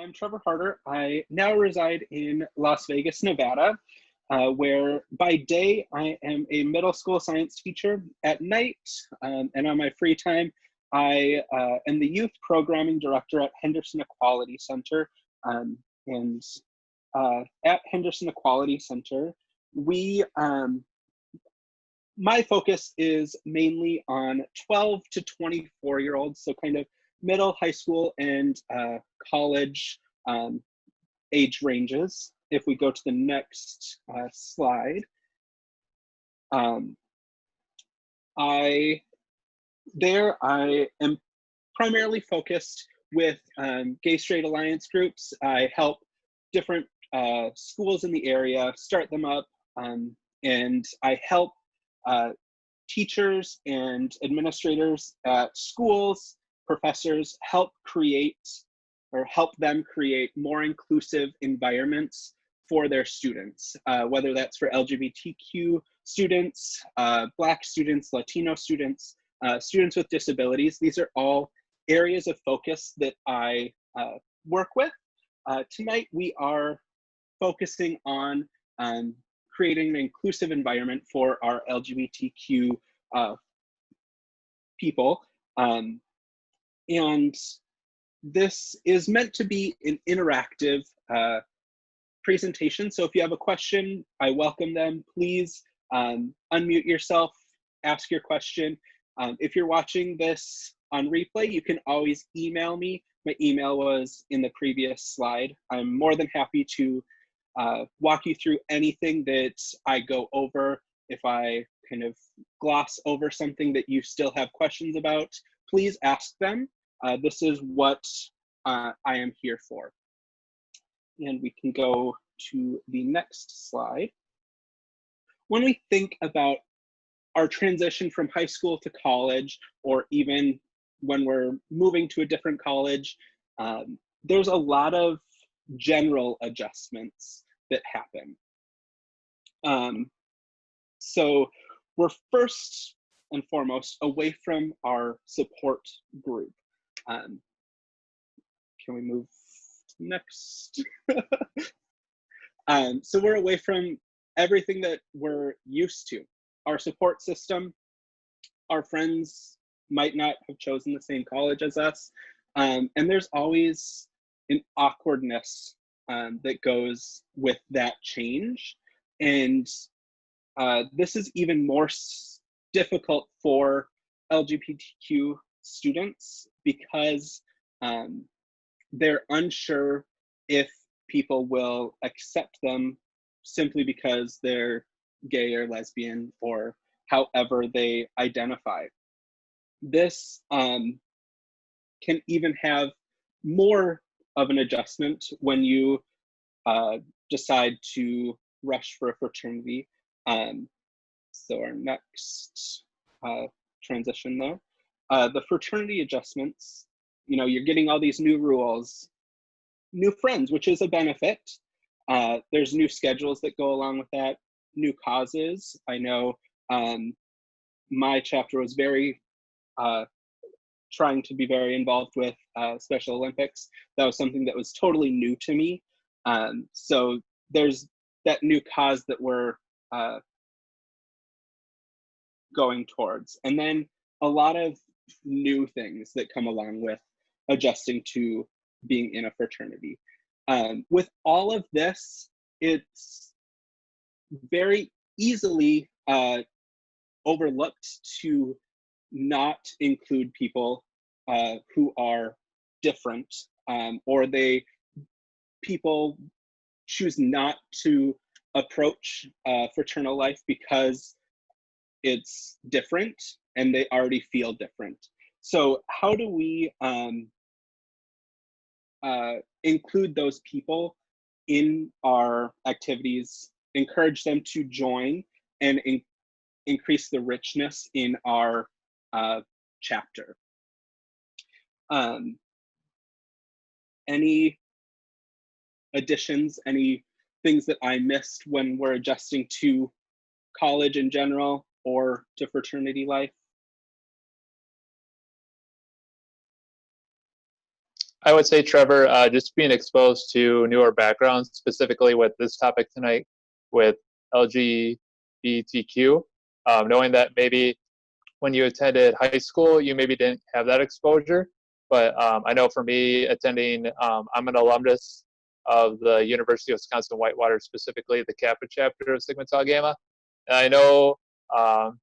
I'm Trevor Harder. I now reside in Las Vegas, Nevada, where by day I am a middle school science teacher. At night, and on my free time, I am the youth programming director at Henderson Equality Center. And at Henderson Equality Center, my focus is mainly on 12 to 24-year-olds, so kind of middle, high school, and college age ranges. If we go to the next slide, I am primarily focused with gay straight alliance groups. I help different schools in the area start them up, and I help teachers and administrators at schools, professors, help them create more inclusive environments for their students, whether that's for LGBTQ students, Black students, Latino students, students with disabilities. These are all areas of focus that I work with. Tonight we are focusing on creating an inclusive environment for our LGBTQ people. And this is meant to be an interactive presentation. So if you have a question, I welcome them. Please unmute yourself, ask your question. If you're watching this on replay, you can always email me. My email was in the previous slide. I'm more than happy to walk you through anything that I go over. If I kind of gloss over something that you still have questions about, please ask them. This is what I am here for. And we can go to the next slide. When we think about our transition from high school to college, or even when we're moving to a different college, there's a lot of general adjustments that happen. So we're first and foremost away from our support group. Can we move next? So we're away from everything that we're used to. Our support system, our friends might not have chosen the same college as us. And there's always an awkwardness that goes with that change. And this is even more difficult for LGBTQ students because they're unsure if people will accept them simply because they're gay or lesbian or however they identify. This can even have more of an adjustment when you decide to rush for a fraternity. So our next transition there, the fraternity adjustments, you're getting all these new rules, new friends, which is a benefit. There's new schedules that go along with that, new causes. I know my chapter was very trying to be very involved with Special Olympics. That was something that was totally new to me. So there's that new cause that we're going towards. And then a lot of new things that come along with adjusting to being in a fraternity. With all of this, it's very easily overlooked to not include people who are different, or people choose not to approach fraternal life because it's different and they already feel different. So how do we include those people in our activities, encourage them to join, and increase the richness in our chapter? Any additions, any things that I missed when we're adjusting to college in general or to fraternity life? I would say, Trevor, just being exposed to newer backgrounds, specifically with this topic tonight, with LGBTQ, knowing that maybe when you attended high school, you maybe didn't have that exposure. But I know for me, attending, I'm an alumnus of the University of Wisconsin-Whitewater, specifically the Kappa chapter of Sigma Tau Gamma. And I know um,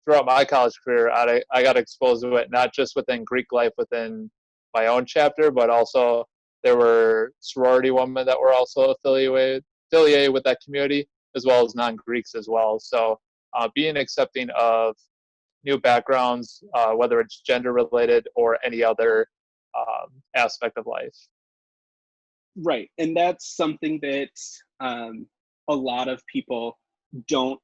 throughout my college career, I got exposed to it, not just within Greek life within my own chapter, but also there were sorority women that were also affiliated with that community, as well as non-Greeks as well. So being accepting of new backgrounds, whether it's gender related or any other aspect of life. Right. And that's something that a lot of people don't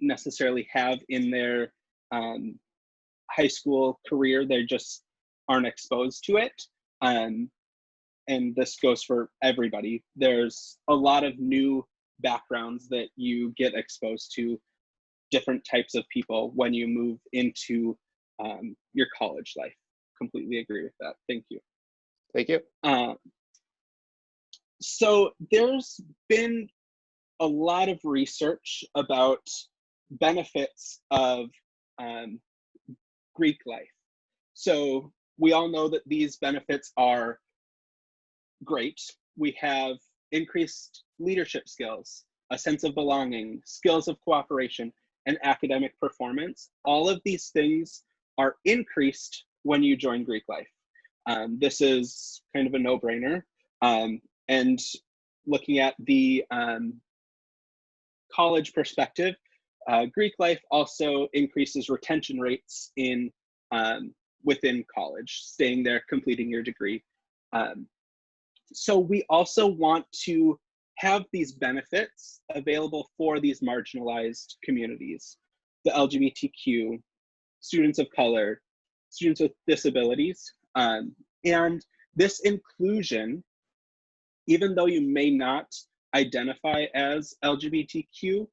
necessarily have in their high school career. They just aren't exposed to it. And this goes for everybody. There's a lot of new backgrounds that you get exposed to, different types of people when you move into your college life. Completely agree with that. Thank you. Thank you. So there's been a lot of research about benefits of Greek life. So we all know that these benefits are great. We have increased leadership skills, a sense of belonging, skills of cooperation, and academic performance. All of these things are increased when you join Greek life. This is kind of a no-brainer. And looking at the college perspective, Greek life also increases retention rates in within college, staying there, completing your degree. So we also want to have these benefits available for these marginalized communities, the LGBTQ, students of color, students with disabilities. And this inclusion, even though you may not identify as LGBTQ,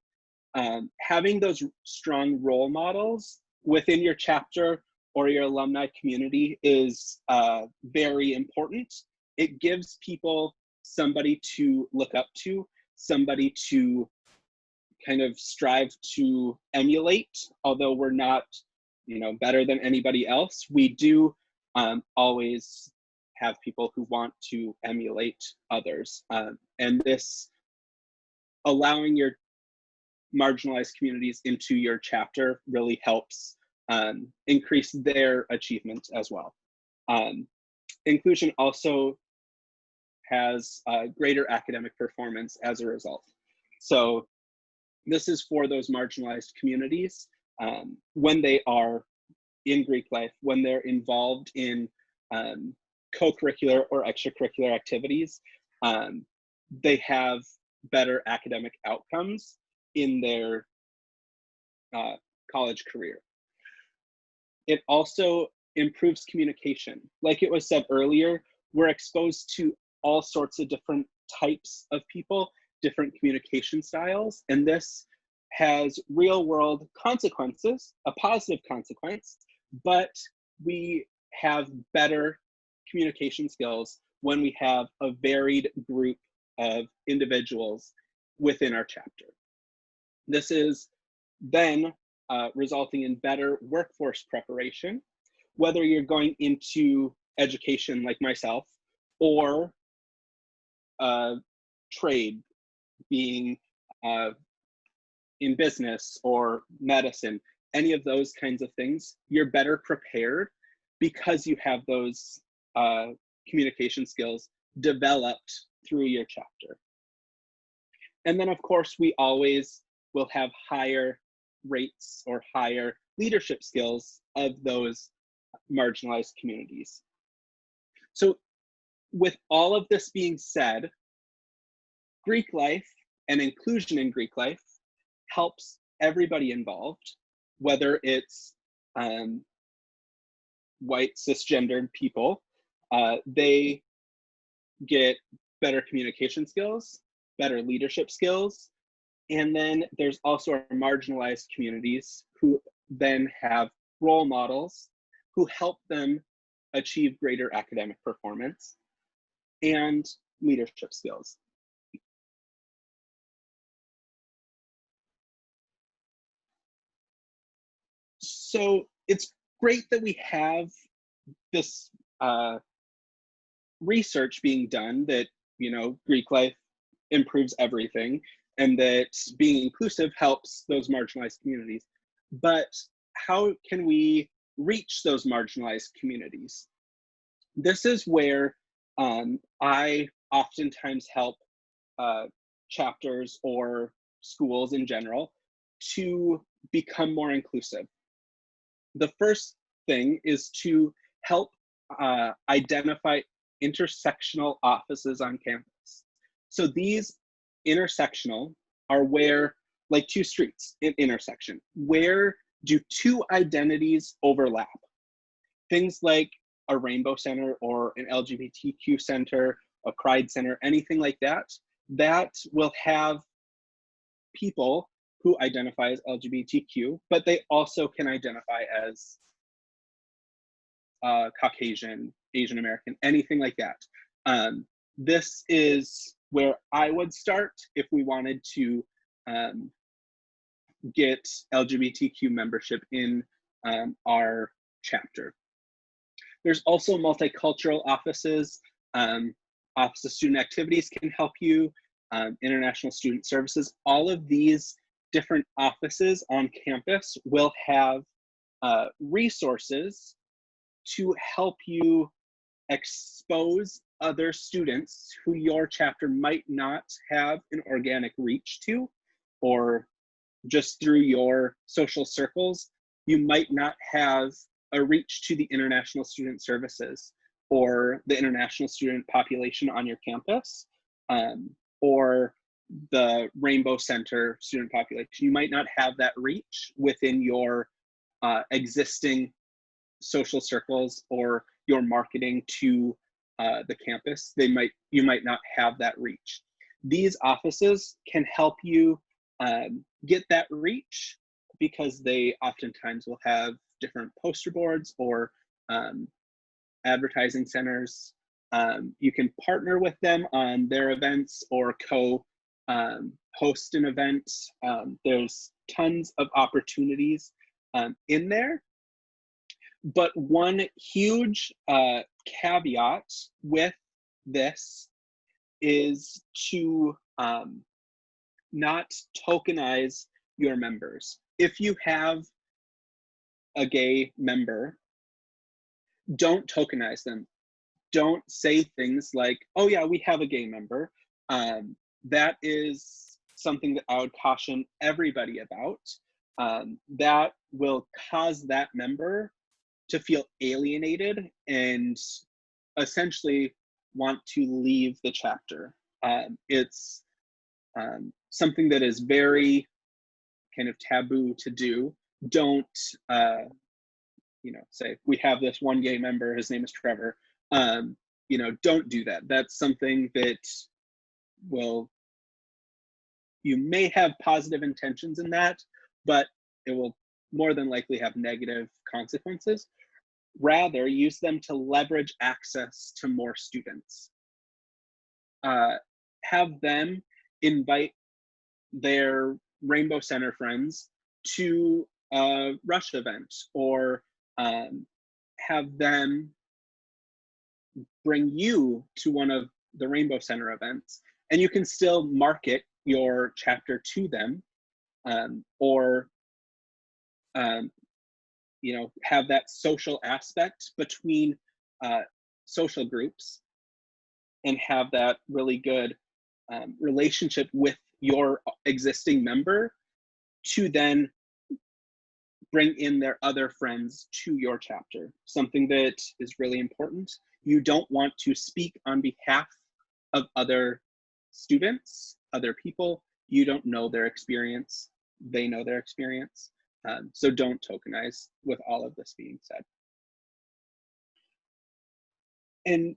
having those strong role models within your chapter or your alumni community is very important. It gives people somebody to look up to, somebody to kind of strive to emulate. Although we're not, better than anybody else, we do always have people who want to emulate others. And this allowing your marginalized communities into your chapter really helps increase their achievement as well. Inclusion also has greater academic performance as a result. So this is for those marginalized communities when they are in Greek life, when they're involved in co-curricular or extracurricular activities, they have better academic outcomes in their college career. It also improves communication. Like it was said earlier, we're exposed to all sorts of different types of people, different communication styles, and this has real world consequences, a positive consequence, but we have better communication skills when we have a varied group of individuals within our chapter. This is then resulting in better workforce preparation, whether you're going into education like myself or trade, being in business or medicine, any of those kinds of things, you're better prepared because you have those communication skills developed through your chapter. And then of course, we always will have higher rates or higher leadership skills of those marginalized communities. So with all of this being said, Greek life and inclusion in Greek life helps everybody involved, whether it's white cisgendered people, they get better communication skills, better leadership skills, and then there's also our marginalized communities who then have role models who help them achieve greater academic performance. and leadership skills. So it's great that we have this research being done that, you know, Greek life improves everything and that being inclusive helps those marginalized communities. But how can we reach those marginalized communities? This is where I oftentimes help chapters or schools in general to become more inclusive. The first thing is to help identify intersectional offices on campus. So these intersectional are where, like two streets in intersection, where do two identities overlap? Things like a rainbow center or an LGBTQ center, a pride center, anything like that, that will have people who identify as LGBTQ, but they also can identify as Caucasian, Asian American, anything like that. This is where I would start if we wanted to get LGBTQ membership in our chapter. There's also multicultural offices. Office of Student Activities can help you. International Student Services. All of these different offices on campus will have resources to help you expose other students who your chapter might not have an organic reach to, or just through your social circles, you might not have a reach to the International Student Services or the international student population on your campus, or the Rainbow Center student population. You might not have that reach within your existing social circles or your marketing to the campus. You might not have that reach. These offices can help you get that reach because they oftentimes will have different poster boards or advertising centers. You can partner with them on their events or host an event. There's tons of opportunities in there. But one huge caveat with this is to not tokenize your members. If you have a gay member, don't tokenize them. Don't say things like, oh yeah, we have a gay member. That is something that I would caution everybody about. That will cause that member to feel alienated and essentially want to leave the chapter. It's something that is very kind of taboo to do. Don't say, we have this one gay member, his name is Trevor. Don't do that. That's something that you may have positive intentions in that, but it will more than likely have negative consequences. Rather, use them to leverage access to more students. Have them invite their Rainbow Center friends to a Rush event, or have them bring you to one of the Rainbow Center events, and you can still market your chapter to them, or have that social aspect between social groups and have that really good relationship with your existing member to then bring in their other friends to your chapter. Something that is really important. You don't want to speak on behalf of other students, other people. You don't know their experience. They know their experience. So don't tokenize with all of this being said. And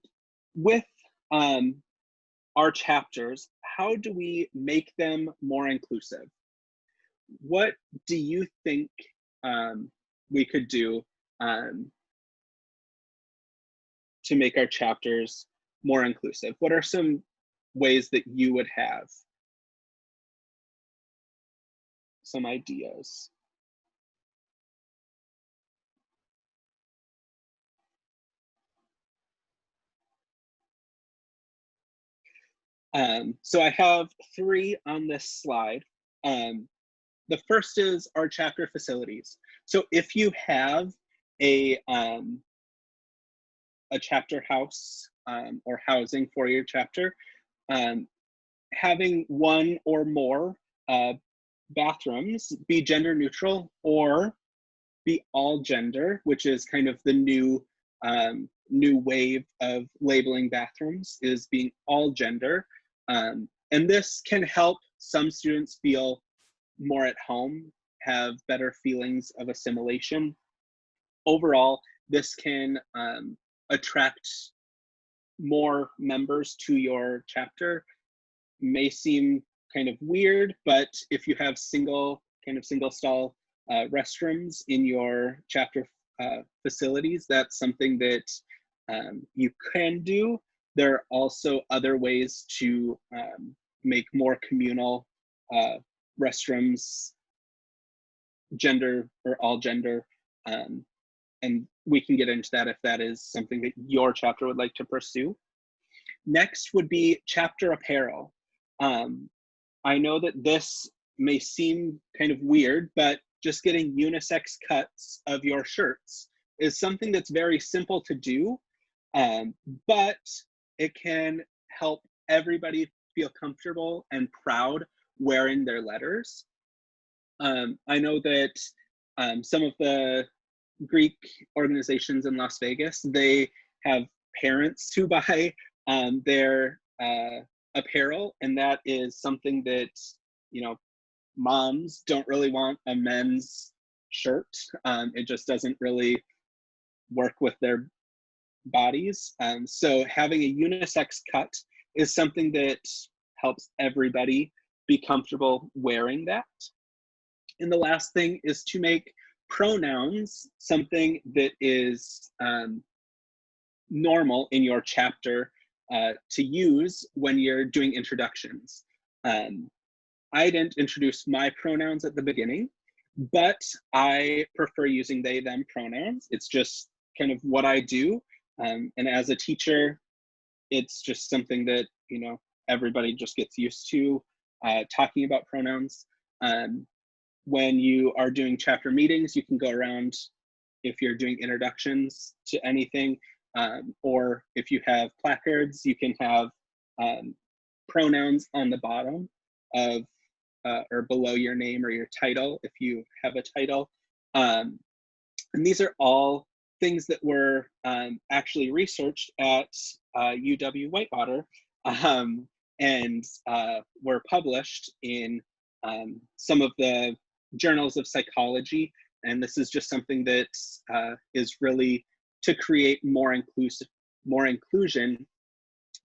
with our chapters, how do we make them more inclusive? What do you think we could do to make our chapters more inclusive? What are some ways that you would have some ideas? So I have 3 on this slide. The first is our chapter facilities. So if you have a chapter house or housing for your chapter, having one or more bathrooms be gender neutral or be all gender, which is kind of the new wave of labeling bathrooms, is being all gender. And this can help some students feel more at home, have better feelings of assimilation. Overall, this can attract more members to your chapter. May seem kind of weird, but if you have single stall restrooms in your chapter facilities, that's something that you can do. There are also other ways to make more communal restrooms gender or all gender, and we can get into that if that is something that your chapter would like to pursue. Next would be chapter apparel. I know that this may seem kind of weird, but just getting unisex cuts of your shirts is something that's very simple to do, but it can help everybody feel comfortable and proud wearing their letters. I know that some of the Greek organizations in Las Vegas, they have parents who buy their apparel, and that is something that, you know, moms don't really want a men's shirt. It just doesn't really work with their bodies. So having a unisex cut is something that helps everybody be comfortable wearing that. And the last thing is to make pronouns something that is normal in your chapter to use when you're doing introductions. I didn't introduce my pronouns at the beginning, but I prefer using they, them pronouns. It's just kind of what I do. And as a teacher, it's just something that, you know, everybody just gets used to talking about pronouns. When you are doing chapter meetings, you can go around, if you're doing introductions to anything, or if you have placards, you can have pronouns on the bottom of or below your name or your title if you have a title. And these are all things that were actually researched at UW Whitewater and were published in some of the journals of psychology. And this is just something that is really to create more inclusion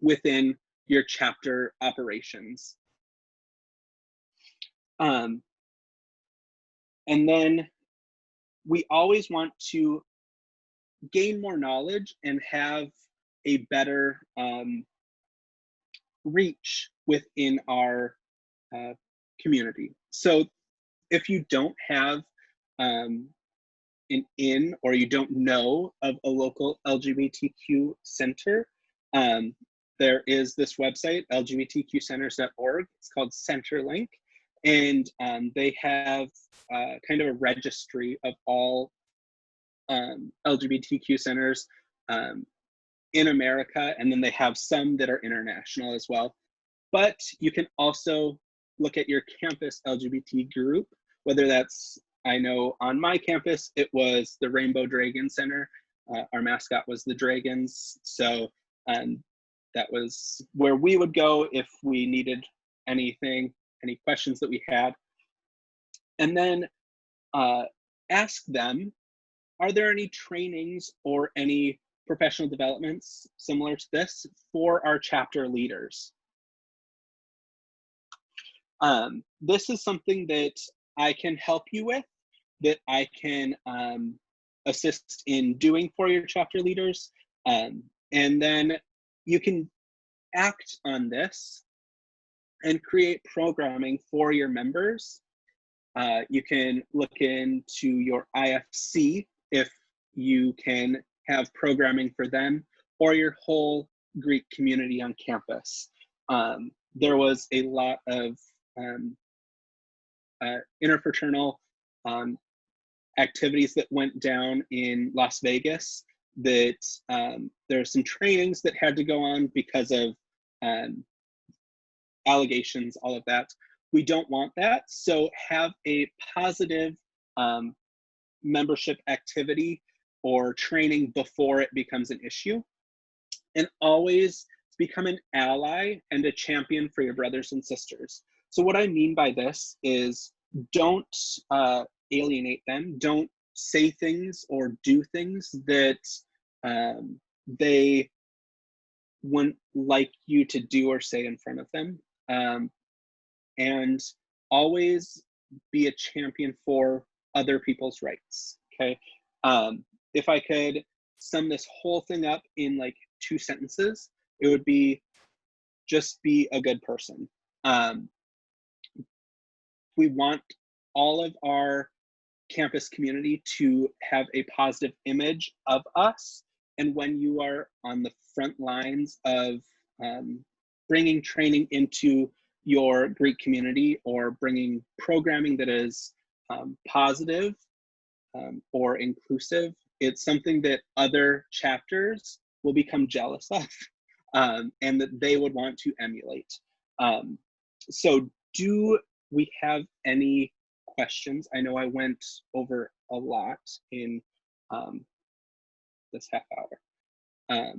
within your chapter operations. And then we always want to gain more knowledge and have a better reach within our community. So if you don't have an in, or you don't know of a local LGBTQ center, there is this website, lgbtqcenters.org. It's called Centerlink, and they have kind of a registry of all LGBTQ centers in America, and then they have some that are international as well. But you can also look at your campus LGBT group, whether that's, I know on my campus, it was the Rainbow Dragon Center. Our mascot was the dragons. So that was where we would go if we needed anything, any questions that we had. And then ask them, are there any trainings or any professional developments similar to this for our chapter leaders? This is something that I can help you with, that I can assist in doing for your chapter leaders. And then you can act on this and create programming for your members. You can look into your IFC if you can have programming for them, or your whole Greek community on campus. There was a lot of interfraternal activities that went down in Las Vegas, that there are some trainings that had to go on because of allegations, all of that. We don't want that. So have a positive membership activity or training before it becomes an issue. And always become an ally and a champion for your brothers and sisters. So what I mean by this is, don't alienate them. Don't say things or do things that they wouldn't like you to do or say in front of them. And always be a champion for other people's rights, okay? If I could sum this whole thing up in like 2 sentences, it would be, just be a good person. We want all of our campus community to have a positive image of us. And when you are on the front lines of bringing training into your Greek community, or bringing programming that is positive or inclusive, it's something that other chapters will become jealous of, and that they would want to emulate. So do we have any questions? I know I went over a lot in this half hour.